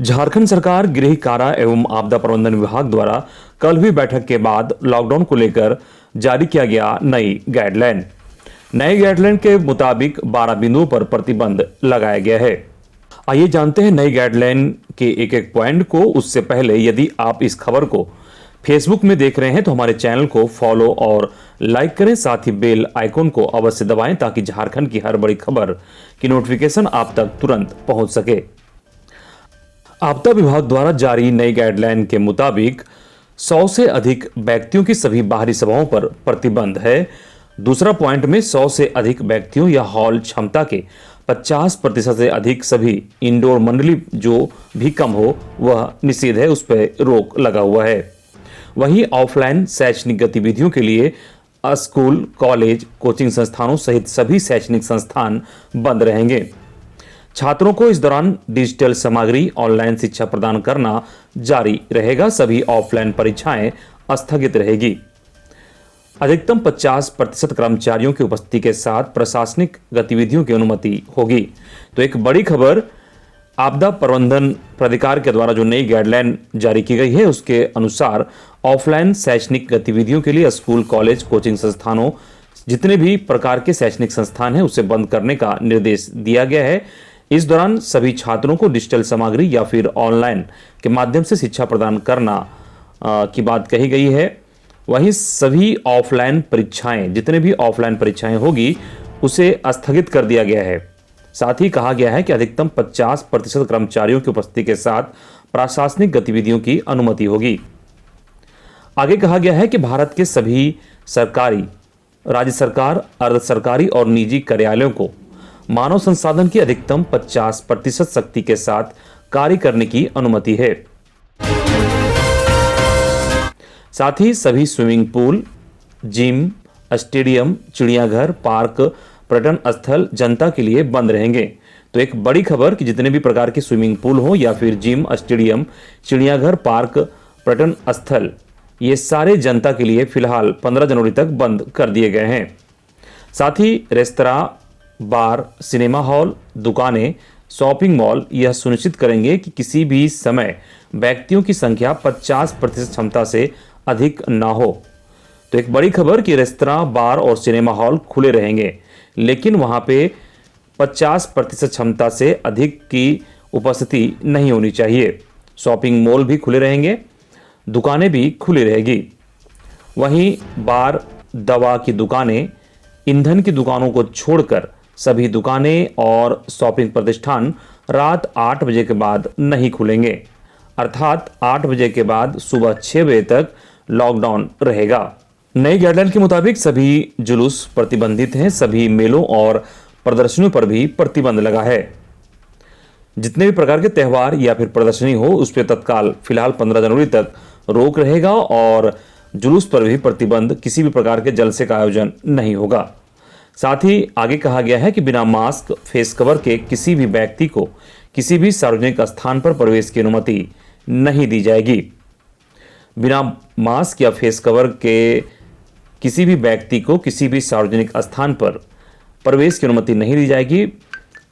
झारखंड सरकार गृह कारा एवं आपदा प्रबंधन विभाग द्वारा कल हुई बैठक के बाद लॉकडाउन को लेकर जारी किया गया नई गाइडलाइन। नए गाइडलाइन के मुताबिक 12 बिंदुओं पर प्रतिबंध लगाया गया है। आइए जानते हैं नई गाइडलाइन के एक एक पॉइंट को। उससे पहले यदि आप इस खबर को फेसबुक में देख रहे हैं तो हमारे चैनल को फॉलो और लाइक करें, साथ ही बेल आइकॉन को अवश्य दबाएं ताकि झारखंड की हर बड़ी खबर की नोटिफिकेशन आप तक तुरंत पहुंच सके। आपदा विभाग द्वारा जारी नई गाइडलाइन के मुताबिक 100 से अधिक व्यक्तियों की सभी बाहरी सभाओं पर प्रतिबंध है। दूसरा पॉइंट में 100 से अधिक व्यक्तियों या हॉल क्षमता के 50% से अधिक सभी इंडोर मंडली जो भी कम हो वह निषेध है, उस पर रोक लगा हुआ है। वहीं ऑफलाइन शैक्षणिक गतिविधियों के लिए स्कूल, कॉलेज, कोचिंग संस्थानों सहित सभी शैक्षणिक संस्थान बंद रहेंगे। छात्रों को इस दौरान डिजिटल सामग्री, ऑनलाइन शिक्षा प्रदान करना जारी रहेगा। सभी ऑफलाइन परीक्षाएं स्थगित रहेगी। अधिकतम 50% कर्मचारियों की उपस्थिति के साथ प्रशासनिक गतिविधियों की अनुमति होगी। तो एक बड़ी खबर, आपदा प्रबंधन प्राधिकार के द्वारा जो नई गाइडलाइन जारी की गई है उसके अनुसार ऑफलाइन शैक्षणिक गतिविधियों के लिए स्कूल, कॉलेज, कोचिंग संस्थानों जितने भी प्रकार के शैक्षणिक संस्थान हैं उसे बंद करने का निर्देश दिया गया है। इस दौरान सभी छात्रों को डिजिटल सामग्री या फिर ऑनलाइन के माध्यम से शिक्षा प्रदान करना की बात कही गई है। वहीं सभी ऑफलाइन परीक्षाएं, जितने भी ऑफलाइन परीक्षाएं होगी उसे स्थगित कर दिया गया है। साथ ही कहा गया है कि अधिकतम 50% कर्मचारियों की उपस्थिति के साथ प्रशासनिक गतिविधियों की अनुमति होगी। आगे कहा गया है कि भारत के सभी सरकारी, राज्य सरकार, अर्ध सरकारी और निजी कार्यालयों को मानव संसाधन की अधिकतम 50% शक्ति के साथ कार्य करने की अनुमति है। साथ ही सभी स्विमिंग पूल, जिम, स्टेडियम, चिड़ियाघर, पार्क, पर्यटन स्थल जनता के लिए बंद रहेंगे। तो एक बड़ी खबर कि जितने भी प्रकार के स्विमिंग पूल हो या फिर जिम, स्टेडियम, चिड़ियाघर, पार्क, पर्यटन स्थल, ये सारे जनता के लिए फिलहाल 15 जनवरी तक बंद कर दिए गए हैं। साथ ही रेस्तरां, बार, सिनेमा हॉल, दुकानें, शॉपिंग मॉल यह सुनिश्चित करेंगे कि किसी भी समय व्यक्तियों की संख्या 50% क्षमता से अधिक ना हो। तो एक बड़ी खबर कि रेस्तरां, बार और सिनेमा हॉल खुले रहेंगे, लेकिन वहां पे 50% क्षमता से अधिक की उपस्थिति नहीं होनी चाहिए। शॉपिंग मॉल भी खुले रहेंगे, दुकानें भी खुली रहेगी। वहीं बार, दवा की दुकानें, ईंधन की दुकानों को छोड़कर सभी दुकानें और शॉपिंग प्रतिष्ठान रात 8 बजे के बाद नहीं खुलेंगे, अर्थात 8 बजे के बाद सुबह 6 बजे तक लॉकडाउन रहेगा। नई गाइडलाइन के मुताबिक सभी जुलूस प्रतिबंधित हैं। सभी मेलों और प्रदर्शनियों पर भी प्रतिबंध लगा है। जितने भी प्रकार के त्यौहार या फिर प्रदर्शनी हो उस पर तत्काल फिलहाल 15 जनवरी तक रोक रहेगा और जुलूस पर भी प्रतिबंध, किसी भी प्रकार के जलसे का आयोजन नहीं होगा। साथ ही आगे कहा गया है कि बिना मास्क, फेस कवर के किसी भी व्यक्ति को किसी भी सार्वजनिक स्थान पर प्रवेश की अनुमति नहीं दी जाएगी। बिना मास्क या फेस कवर के किसी भी व्यक्ति को किसी भी सार्वजनिक स्थान पर प्रवेश की अनुमति नहीं दी जाएगी।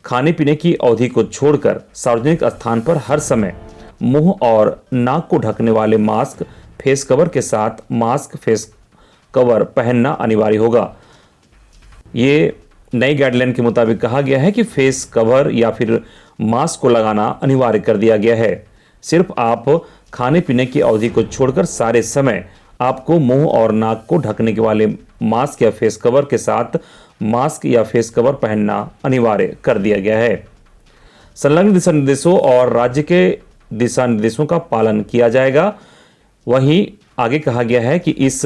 खाने पीने की अवधि को छोड़कर सार्वजनिक स्थान पर हर समय मुंह और नाक को ढकने वाले मास्क, फेस कवर के साथ मास्क, फेस कवर पहनना अनिवार्य होगा। ये नई गाइडलाइन के मुताबिक कहा गया है कि फेस कवर या फिर मास्क को लगाना अनिवार्य कर दिया गया है। सिर्फ आप खाने पीने की अवधि को छोड़कर सारे समय आपको मुंह और नाक को ढकने के वाले मास्क या फेस कवर के साथ मास्क या फेस कवर पहनना अनिवार्य कर दिया गया है। संलग्न दिशा निर्देशों और राज्य के दिशा निर्देशों का पालन किया जाएगा। वहीं आगे कहा गया है कि इस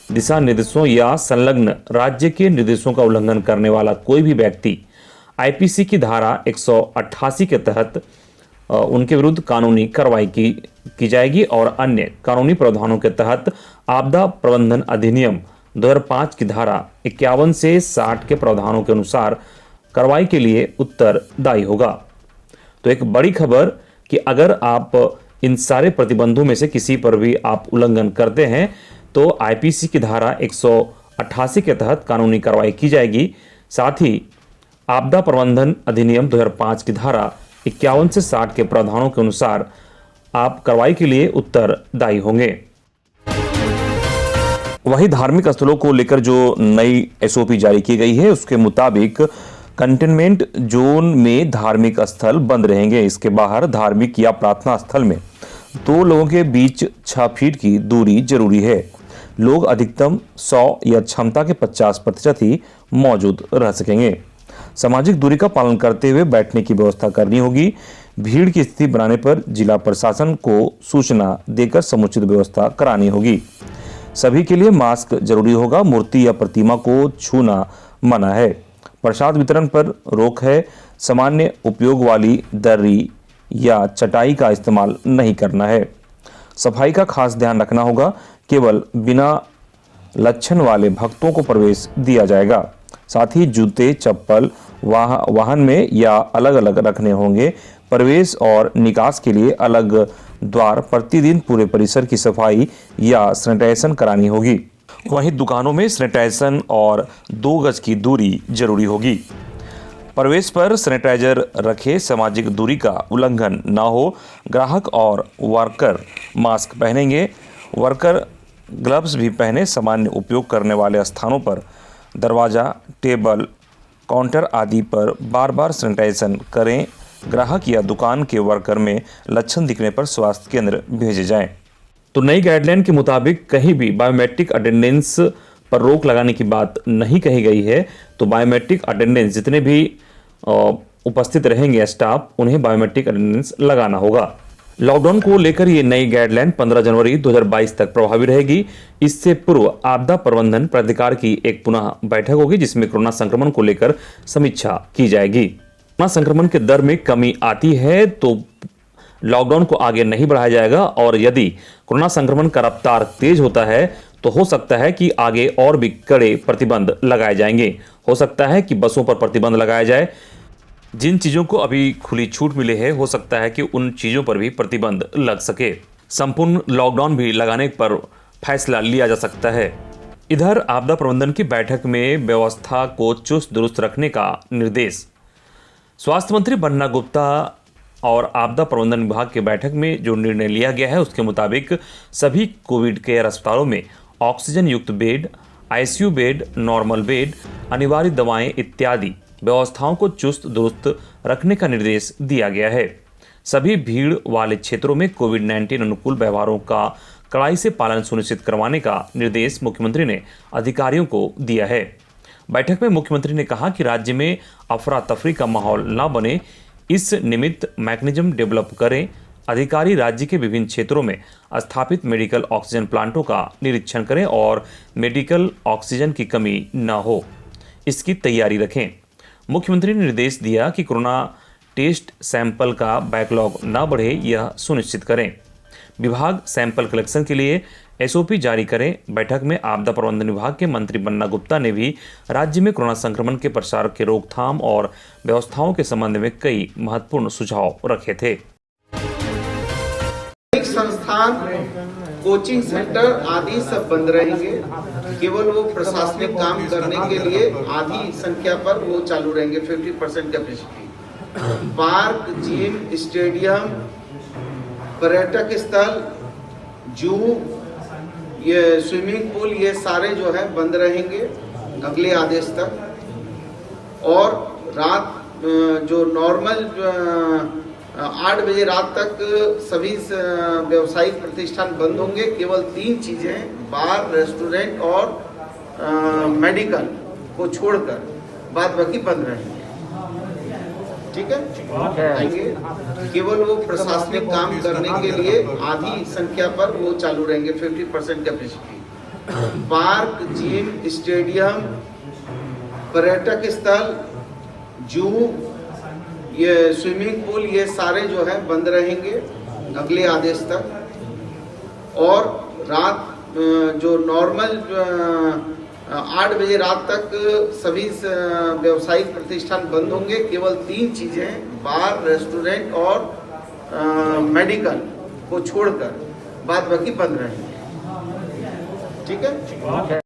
दिशा निर्देशों या संलग्न राज्य के निर्देशों का उल्लंघन करने वाला कोई भी व्यक्ति आईपीसी की धारा 188 के तहत उनके विरुद्ध कानूनी कार्रवाई की जाएगी और अन्य कानूनी प्रावधानों के तहत आपदा प्रबंधन अधिनियम 2005 की धारा 51 से 60 के प्रावधानों के अनुसार कार्रवाई के लिए उत्तरदायी होगा। तो एक बड़ी खबर कि अगर आप इन सारे प्रतिबंधों में से किसी पर भी आप उल्लंघन करते हैं तो आईपीसी की धारा 188 के तहत कानूनी कार्रवाई की जाएगी। साथ ही आपदा प्रबंधन अधिनियम 2005 की धारा 51 से 60 के प्रावधानों के अनुसार आप कार्रवाई के लिए उत्तरदायी होंगे। वहीं धार्मिक स्थलों को लेकर जो नई एसओपी जारी की गई है उसके मुताबिक कंटेनमेंट जोन में धार्मिक स्थल बंद रहेंगे। इसके बाहर धार्मिक या प्रार्थना स्थल में 2 लोगों के बीच 6 फीट की दूरी जरूरी है। लोग अधिकतम 100 या क्षमता के 50% ही मौजूद रह सकेंगे। सामाजिक दूरी का पालन करते हुए बैठने की व्यवस्था करनी होगी। भीड़ की स्थिति बनाने पर जिला प्रशासन को सूचना देकर समुचित व्यवस्था करानी होगी। सभी के लिए मास्क जरूरी होगा। मूर्ति या प्रतिमा को छूना मना है। प्रसाद वितरण पर रोक है। सामान्य उपयोग वाली दर्री या चटाई का इस्तेमाल नहीं करना है। सफाई का खास ध्यान रखना होगा। केवल बिना लक्षण वाले भक्तों को प्रवेश दिया जाएगा। साथ ही जूते चप्पल वाहन में या अलग अलग रखने होंगे। प्रवेश और निकास के लिए अलग द्वार। प्रतिदिन पूरे परिसर की सफाई या सैनिटाइजेशन करानी होगी। वहीं दुकानों में सैनिटाइजेशन और 2 गज की दूरी जरूरी होगी। प्रवेश पर सैनिटाइजर रखें। सामाजिक दूरी का उल्लंघन न हो। ग्राहक और वर्कर मास्क पहनेंगे। वर्कर ग्लव्स भी पहने। सामान्य उपयोग करने वाले स्थानों पर दरवाज़ा, टेबल, काउंटर आदि पर बार बार सैनिटाइजेशन करें। ग्राहक या दुकान के वर्कर में लक्षण दिखने पर स्वास्थ्य केंद्र भेजे जाएं। तो नई गाइडलाइन के मुताबिक कहीं भी बायोमेट्रिक अटेंडेंस पर रोक लगाने की बात नहीं कही गई है। तो बायोमेट्रिक अटेंडेंस जितने भी उपस्थित रहेंगे स्टाफ, उन्हें बायोमेट्रिक अटेंडेंस लगाना होगा। लॉकडाउन को लेकर ये नई गाइडलाइन 15 जनवरी 2022 तक प्रभावी रहेगी। इससे पूर्व आपदा प्रबंधन प्राधिकार की एक पुनः बैठक होगी जिसमें कोरोना संक्रमण को लेकर समीक्षा की जाएगी। कोरोना संक्रमण के दर में कमी आती है तो लॉकडाउन को आगे नहीं बढ़ाया जाएगा और यदि कोरोना संक्रमण का रफ्तार तेज होता है तो हो सकता है कि आगे और भी कड़े प्रतिबंध लगाए जाएंगे। हो सकता है कि बसों पर प्रतिबंध लगाया जाए। जिन चीजों को अभी खुली छूट मिली है हो सकता है कि उन चीजों पर भी प्रतिबंध लग सके। संपूर्ण लॉकडाउन भी लगाने पर फैसला लिया जा सकता है। इधर आपदा प्रबंधन की बैठक में व्यवस्था को चुस्त दुरुस्त रखने का निर्देश। स्वास्थ्य मंत्री बन्ना गुप्ता और आपदा प्रबंधन विभाग की बैठक में जो निर्णय लिया गया है उसके मुताबिक सभी कोविड केयर अस्पतालों में ऑक्सीजन युक्त bed, ICU bed, normal bed, अनिवार्य दवाएं इत्यादि व्यवस्थाओं को चुस्त दुरुस्त रखने का निर्देश दिया गया है। सभी भीड़ वाले क्षेत्रों में कोविड-19 अनुकूल व्यवहारों का कड़ाई से पालन सुनिश्चित करवाने का निर्देश मुख्यमंत्री ने अधिकारियों को दिया है। बैठक में मुख्यमंत्री ने कहा कि राज्य में अफरा तफरी का माहौल न बने, इस निमित्त मैकेनिज्म डेवलप करें। अधिकारी राज्य के विभिन्न क्षेत्रों में स्थापित मेडिकल ऑक्सीजन प्लांटों का निरीक्षण करें और मेडिकल ऑक्सीजन की कमी न हो, इसकी तैयारी रखें। मुख्यमंत्री ने निर्देश दिया कि कोरोना टेस्ट सैंपल का बैकलॉग न बढ़े, यह सुनिश्चित करें। विभाग सैंपल कलेक्शन के लिए एसओपी जारी करें। बैठक में आपदा प्रबंधन विभाग के मंत्री बन्ना गुप्ता ने भी राज्य में कोरोना संक्रमण के प्रसार के रोकथाम और व्यवस्थाओं के संबंध में कई महत्वपूर्ण सुझाव रखे थे। संस्थान, कोचिंग सेंटर आदि सब बंद रहेंगे। केवल वो प्रशासनिक काम करने के लिए आधी संख्या पर वो चालू रहेंगे, 50% कैपेसिटी। पार्क, जिम, स्टेडियम, पर्यटक स्थल, जू, ये स्विमिंग पूल, ये सारे जो है बंद रहेंगे अगले आदेश तक। और रात जो नॉर्मल 8 बजे रात तक सभी व्यावसायिक प्रतिष्ठान बंद होंगे। केवल 3 चीजें, बार, रेस्टोरेंट और मेडिकल को छोड़कर बाद बाकी बंद रहेंगे। ठीक है। केवल वो प्रशासनिक काम करने के लिए आधी संख्या पर वो चालू रहेंगे, 50% कैपेसिटी। पार्क, जिम, स्टेडियम, पर्यटक स्थल, जू, ये स्विमिंग पूल, ये सारे जो है बंद रहेंगे अगले आदेश तक। और रात जो नॉर्मल 8 बजे रात तक सभी व्यावसायिक प्रतिष्ठान बंद होंगे। केवल 3 चीजें, बार, रेस्टोरेंट और मेडिकल को छोड़कर बाद बाकी बंद रहेंगे। ठीक है।